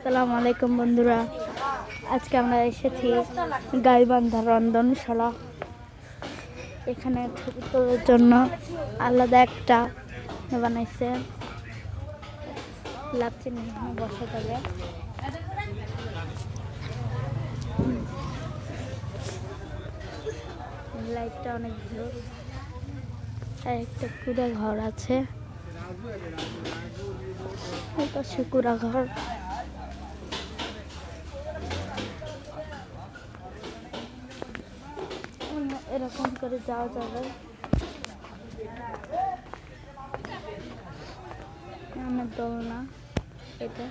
আসসালামু আলাইকুম বন্ধুরা, আজকে আমরা এসেছি গাইবান্ধা রন্ধনশালা। এখানে ছবি তোলার জন্য আলাদা একটা বানাইছে, লাচ্ছি নিয়ে বসা যাবে। লাইটটা অনেক ভালো। একটা কুড়া ঘর আছে, পাশে কুড়া ঘর। এরকম করে যাওয়া যাবে। আমার দোলনা, এটা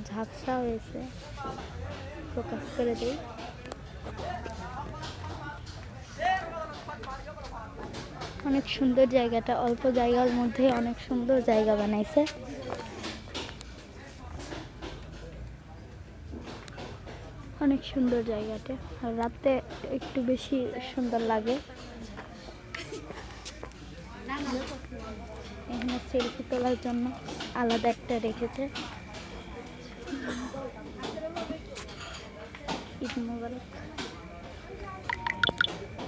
ঝাপসা হয়েছে, ফোকাস করে দিই। অনেক সুন্দর জায়গাটা, অল্প জায়গার মধ্যে অনেক সুন্দর জায়গা বানাইছে। অনেক সুন্দর জায়গাটা, আর রাতে একটু বেশি সুন্দর লাগে। এখানে সেলফি তোলার জন্য আলাদা একটা রেখেছে। ঈদ মোবারক।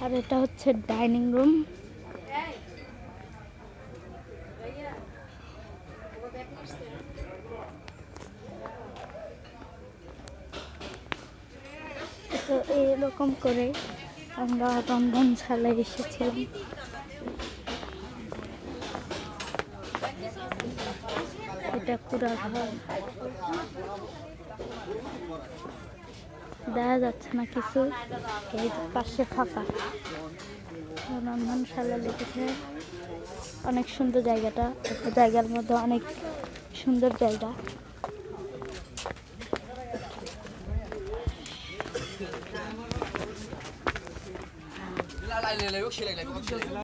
আর এটা হচ্ছে ডাইনিং রুম। তো এরকম করে আমরা রন্ধনশালায় এসেছিলাম। এটা কুড়া ঘর, দেখা যাচ্ছে না কিছু, এই পাশে ফাঁকা। রন্ধনশালা লিখেছে। অনেক সুন্দর জায়গাটা, একটা জায়গার মধ্যে অনেক সুন্দর জায়গা।